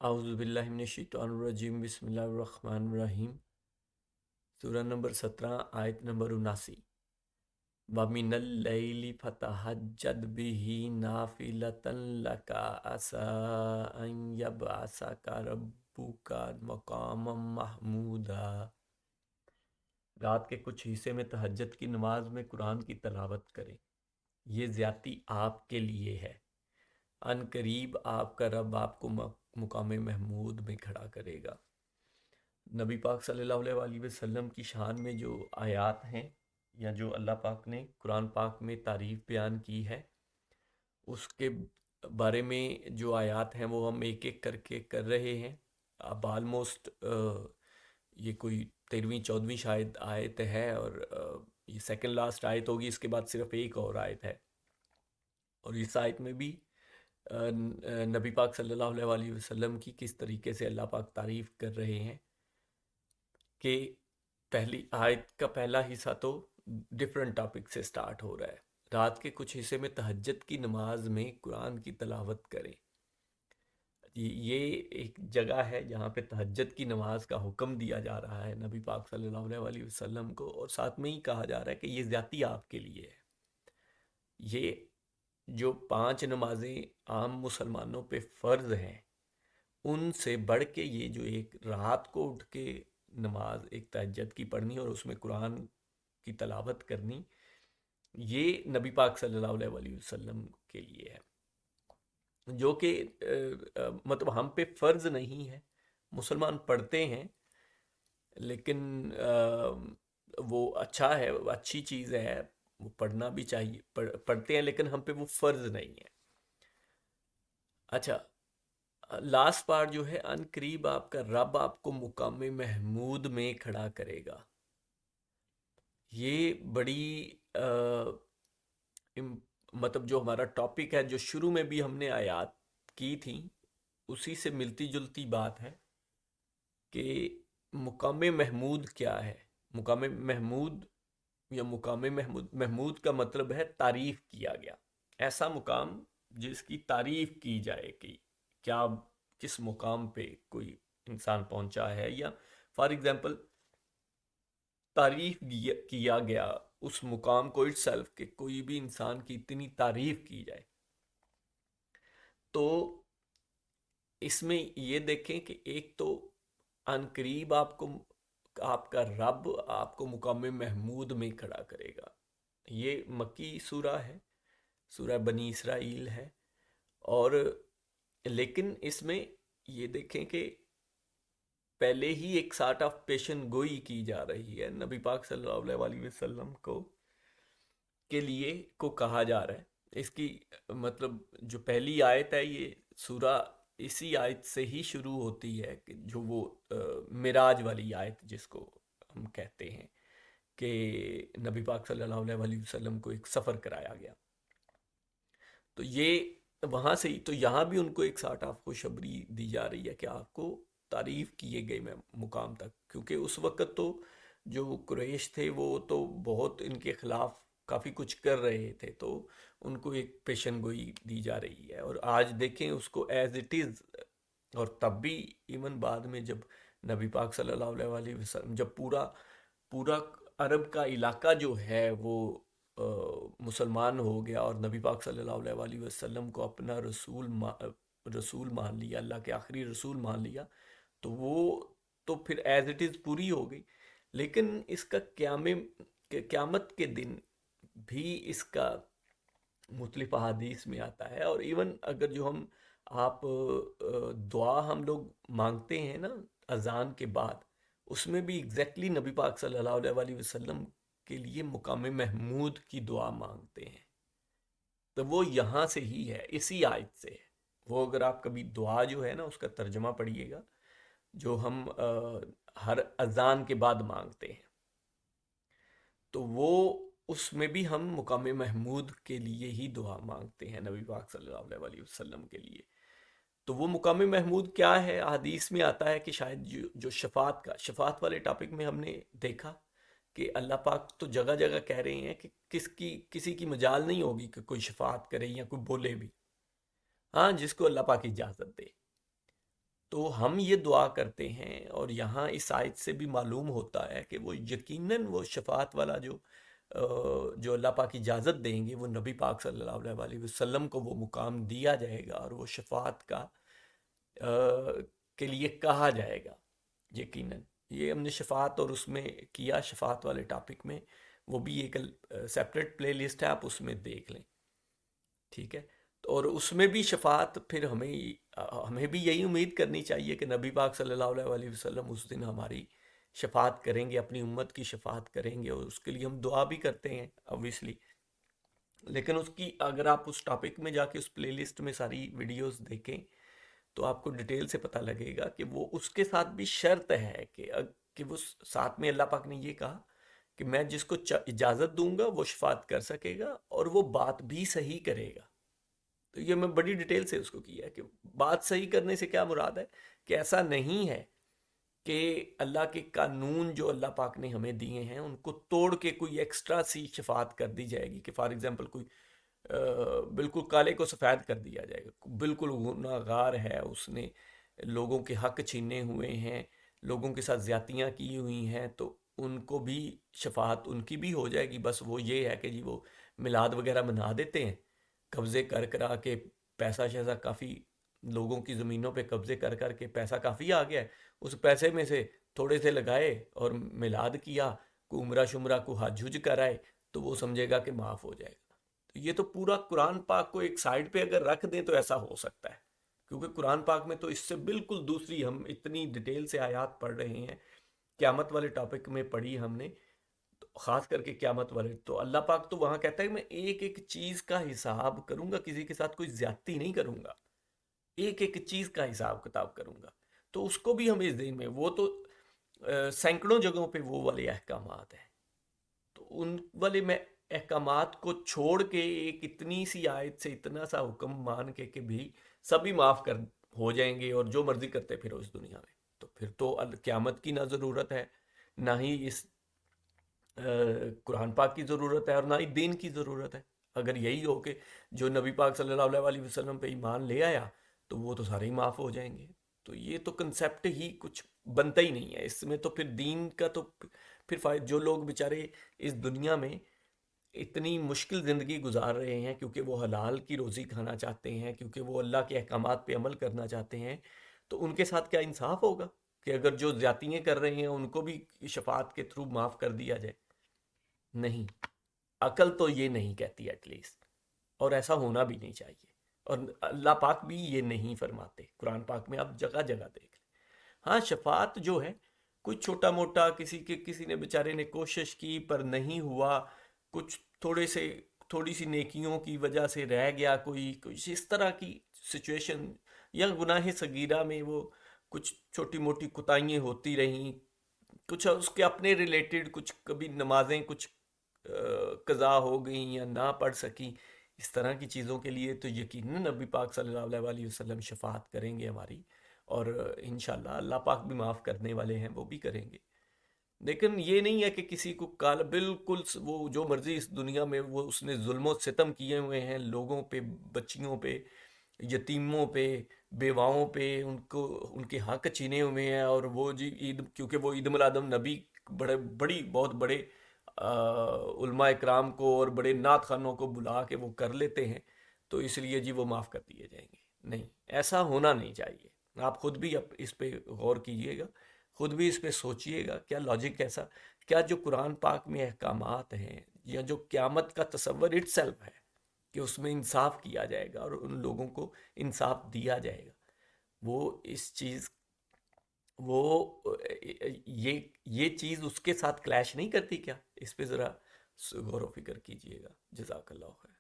اعوذ باللہ من الشیطان الرجیم، بسم اللہ الرحمن الرحیم۔ سورہ نمبر 17، آیت نمبر 79۔ وَمِنَ اللَّيْلِ فَتَہَجَّدْ بِهِ نَافِلَةً لَكَ عَسَىٰ أَن يَبْعَثَكَ رَبُّكَ مَقَامًا مَحْمُودًا۔ رات کے کچھ حصے میں تہجد کی نماز میں قرآن کی تلاوت کریں، یہ زیادتی آپ کے لیے ہے۔ ان قریب آپ کا رب آپ کو مقام محمود میں کھڑا کرے گا۔ نبی پاک صلی اللہ علیہ وسلم کی شان میں جو آیات ہیں یا جو اللہ پاک نے قرآن پاک میں تعریف بیان کی ہے، اس کے بارے میں جو آیات ہیں وہ ہم ایک ایک کر کے کر رہے ہیں۔ اب آلموسٹ یہ کوئی 13ویں 14ویں شاید آیت ہے، اور یہ سیکنڈ لاسٹ آیت ہوگی، اس کے بعد صرف ایک اور آیت ہے۔ اور اس آیت میں بھی نبی پاک صلی اللہ علیہ وسلم کی کس طریقے سے اللہ پاک تعریف کر رہے ہیں کہ پہلی آیت کا پہلا حصہ تو ڈیفرنٹ ٹاپک سے سٹارٹ ہو رہا ہے۔ رات کے کچھ حصے میں تہجد کی نماز میں قرآن کی تلاوت کریں۔ یہ ایک جگہ ہے جہاں پہ تہجد کی نماز کا حکم دیا جا رہا ہے نبی پاک صلی اللہ علیہ وسلم کو، اور ساتھ میں ہی کہا جا رہا ہے کہ یہ زیادتی آپ کے لیے ہے۔ یہ جو 5 نمازیں عام مسلمانوں پہ فرض ہیں، ان سے بڑھ کے یہ جو ایک رات کو اٹھ کے نماز ایک تہجد کی پڑھنی اور اس میں قرآن کی تلاوت کرنی، یہ نبی پاک صلی اللہ علیہ وسلم کے لیے ہے، جو کہ مطلب ہم پہ فرض نہیں ہے۔ مسلمان پڑھتے ہیں، لیکن وہ اچھا ہے، وہ اچھی چیز ہے، وہ پڑھنا بھی چاہیے، پڑھتے ہیں، لیکن ہم پہ وہ فرض نہیں ہے۔ اچھا، لاسٹ پارٹ جو ہے، ان قریب آپ کا رب آپ کو مقام محمود میں کھڑا کرے گا، یہ بڑی مطلب جو ہمارا ٹاپک ہے، جو شروع میں بھی ہم نے آیات کی تھی، اسی سے ملتی جلتی بات ہے کہ مقام محمود کیا ہے۔ مقام محمود یا مقام محمود کا مطلب ہے تعریف کیا گیا، ایسا مقام جس کی تعریف کی جائے کہ کیا کس مقام پہ کوئی انسان پہنچا ہے، یا فار ایگزامپل تعریف کیا گیا اس مقام کو اٹ سیلف، کہ کوئی بھی انسان کی اتنی تعریف کی جائے۔ تو اس میں یہ دیکھیں کہ ایک تو ان قریب آپ کا رب آپ کو مقام محمود میں کھڑا کرے گا، یہ مکی سورہ ہے، سورہ بنی اسرائیل ہے، اور لیکن اس میں یہ دیکھیں کہ پہلے ہی ایک سارٹ آف پیشن گوئی کی جا رہی ہے، نبی پاک صلی اللہ علیہ وسلم کو کے لیے کو کہا جا رہا ہے۔ اس کی مطلب جو پہلی آیت ہے، یہ سورہ اسی آیت سے ہی شروع ہوتی ہے، کہ جو وہ معراج والی آیت جس کو ہم کہتے ہیں، کہ نبی پاک صلی اللہ علیہ وسلم کو ایک سفر کرایا گیا۔ تو یہ وہاں سے ہی تو یہاں بھی ان کو ایک سارٹ آف خوشخبری دی جا رہی ہے کہ آپ کو تعریف کیے گئے مقام تک، کیونکہ اس وقت تو جو قریش تھے وہ تو بہت ان کے خلاف کافی کچھ کر رہے تھے، تو ان کو ایک پیشن گوئی دی جا رہی ہے، اور آج دیکھیں اس کو ایز اٹ از۔ اور تب بھی ایون بعد میں جب نبی پاک صلی اللہ علیہ وسلم، جب پورا عرب کا علاقہ جو ہے وہ مسلمان ہو گیا، اور نبی پاک صلی اللہ علیہ وسلم کو اپنا رسول مان لیا، اللہ کے آخری رسول مان لیا، تو وہ تو پھر ایز اٹ از پوری ہو گئی۔ لیکن اس کا قیامت کے دن بھی اس کا مختلف احادیث میں آتا ہے، اور ایون اگر جو آپ دعا ہم لوگ مانگتے ہیں نا اذان کے بعد، اس میں بھی ایگزیکٹلی نبی پاک صلی اللہ علیہ وسلم کے لیے مقام محمود کی دعا مانگتے ہیں، تو وہ یہاں سے ہی ہے، اسی آیت سے ہے۔ وہ اگر آپ کبھی دعا جو ہے نا اس کا ترجمہ پڑھیے گا، جو ہم ہر اذان کے بعد مانگتے ہیں، تو وہ اس میں بھی ہم مقام محمود کے لیے ہی دعا مانگتے ہیں، نبی پاک صلی اللہ علیہ وسلم کے لیے۔ تو وہ مقام محمود کیا ہے؟ حدیث میں آتا ہے کہ شاید جو شفاعت والے ٹاپک میں ہم نے دیکھا کہ اللہ پاک تو جگہ جگہ کہہ رہے ہیں کہ کسی کی مجال نہیں ہوگی کہ کوئی شفاعت کرے یا کوئی بولے بھی، ہاں جس کو اللہ پاک اجازت دے۔ تو ہم یہ دعا کرتے ہیں، اور یہاں اس آیت سے بھی معلوم ہوتا ہے کہ وہ یقیناً وہ شفاعت والا جو اللہ پاک اجازت دیں گے، وہ نبی پاک صلی اللہ علیہ وسلم کو وہ مقام دیا جائے گا، اور وہ شفاعت کے لیے کہا جائے گا یقیناً۔ یہ ہم نے شفاعت اور اس میں کیا، شفاعت والے ٹاپک میں، وہ بھی ایک سیپریٹ پلے لسٹ ہے، آپ اس میں دیکھ لیں، ٹھیک ہے۔ اور اس میں بھی شفاعت، پھر ہمیں بھی یہی امید کرنی چاہیے کہ نبی پاک صلی اللہ علیہ وسلم اس دن ہماری شفاعت کریں گے، اپنی امت کی شفاعت کریں گے، اور اس کے لیے ہم دعا بھی کرتے ہیں obviously۔ لیکن اس کی اگر آپ اس ٹاپک میں جا کے اس پلے لسٹ میں ساری ویڈیوز دیکھیں تو آپ کو ڈیٹیل سے پتہ لگے گا کہ وہ اس کے ساتھ بھی شرط ہے کہ وہ ساتھ میں اللہ پاک نے یہ کہا کہ میں جس کو اجازت دوں گا وہ شفاعت کر سکے گا، اور وہ بات بھی صحیح کرے گا۔ تو یہ میں بڑی ڈیٹیل سے اس کو کیا ہے کہ بات صحیح کرنے سے کیا مراد ہے، کہ ایسا نہیں ہے کہ اللہ کے قانون جو اللہ پاک نے ہمیں دیے ہیں ان کو توڑ کے کوئی ایکسٹرا سی شفاعت کر دی جائے گی، کہ فار ایگزامپل کوئی بالکل کالے کو سفید کر دیا جائے گا، بالکل گناہ گار ہے، اس نے لوگوں کے حق چھینے ہوئے ہیں، لوگوں کے ساتھ زیادتیاں کی ہوئی ہیں، تو ان کو بھی شفاعت ان کی بھی ہو جائے گی۔ بس وہ یہ ہے کہ جی وہ میلاد وغیرہ منا دیتے ہیں، قبضے کر کرا کے، پیسہ شیسہ کافی لوگوں کی زمینوں پہ قبضے کر کر کے پیسہ کافی آ گیا ہے، اس پیسے میں سے تھوڑے سے لگائے اور میلاد کیا، کو عمرہ شمرہ کو حج حج کرائے، تو وہ سمجھے گا کہ معاف ہو جائے گا۔ تو یہ تو پورا قرآن پاک کو ایک سائڈ پہ اگر رکھ دیں تو ایسا ہو سکتا ہے، کیونکہ قرآن پاک میں تو اس سے بالکل دوسری، ہم اتنی ڈیٹیل سے آیات پڑھ رہے ہیں، قیامت والے ٹاپک میں پڑھی ہم نے، خاص کر کے قیامت والے، تو اللہ پاک تو وہاں کہتا ہے میں ایک ایک چیز کا حساب کروں گا، کسی کے ساتھ کوئی زیادتی نہیں کروں گا، ایک ایک چیز کا حساب کتاب کروں گا۔ تو اس کو بھی ہمیں ذہن میں، وہ تو سینکڑوں جگہوں پہ وہ والے احکامات ہیں، تو ان والے میں احکامات کو چھوڑ کے ایک اتنی سی آیت سے اتنا سا حکم مان کے کہ بھی سبھی معاف کر ہو جائیں گے اور جو مرضی کرتے پھر اس دنیا میں، تو پھر تو قیامت کی نہ ضرورت ہے، نہ ہی اس قرآن پاک کی ضرورت ہے، اور نہ ہی دین کی ضرورت ہے۔ اگر یہی ہو کہ جو نبی پاک صلی اللہ علیہ وسلم پہ ایمان لے آیا تو وہ تو سارے ہی معاف ہو جائیں گے، تو یہ تو کنسیپٹ ہی کچھ بنتا ہی نہیں ہے اس میں۔ تو پھر دین کا تو پھر جو لوگ بیچارے اس دنیا میں اتنی مشکل زندگی گزار رہے ہیں کیونکہ وہ حلال کی روزی کھانا چاہتے ہیں، کیونکہ وہ اللہ کے احکامات پہ عمل کرنا چاہتے ہیں، تو ان کے ساتھ کیا انصاف ہوگا کہ اگر جو زیادتیاں کر رہے ہیں ان کو بھی شفاعت کے تھرو معاف کر دیا جائے؟ نہیں، عقل تو یہ نہیں کہتی ایٹ لیسٹ، اور ایسا ہونا بھی نہیں چاہیے، اور اللہ پاک بھی یہ نہیں فرماتے قرآن پاک میں، آپ جگہ جگہ دیکھ لیں۔ ہاں شفاعت جو ہے کوئی چھوٹا موٹا کسی نے بیچارے نے کوشش کی پر نہیں ہوا، کچھ تھوڑی سی نیکیوں کی وجہ سے رہ گیا، کوئی اس طرح کی سچویشن، یا گناہ صغیرہ میں وہ کچھ چھوٹی موٹی کوتاہیاں ہوتی رہیں، کچھ اس کے اپنے ریلیٹڈ، کچھ کبھی نمازیں کچھ قضا ہو گئیں یا نہ پڑھ سکی، اس طرح کی چیزوں کے لیے تو یقیناً نبی پاک صلی اللہ علیہ وسلم شفاعت کریں گے ہماری، اور انشاءاللہ اللہ پاک بھی معاف کرنے والے ہیں، وہ بھی کریں گے۔ لیکن یہ نہیں ہے کہ کسی کو بالکل وہ جو مرضی اس دنیا میں وہ اس نے ظلم و ستم کیے ہوئے ہیں لوگوں پہ، بچیوں پہ، یتیموں پہ، بیواؤں پہ، ان کے حق چھینے ہوئے ہیں، اور وہ جی عید، کیونکہ وہ عید میلاد النبی بہت بڑے علماء اکرام کو اور بڑے نعت خوانوں کو بلا کے وہ کر لیتے ہیں، تو اس لیے جی وہ معاف کر دیے جائیں گے۔ نہیں، ایسا ہونا نہیں چاہیے۔ آپ خود بھی اس پہ غور کیجئے گا، خود بھی اس پہ سوچئے گا، کیا لاجک ایسا، کیا جو قرآن پاک میں احکامات ہیں، یا جو قیامت کا تصور اٹ سیلف ہے کہ اس میں انصاف کیا جائے گا اور ان لوگوں کو انصاف دیا جائے گا، وہ اس چیز، وہ یہ چیز اس کے ساتھ کلیش نہیں کرتی کیا؟ اس پہ ذرا غور و فکر کیجئے گا۔ جزاک اللہ خیر۔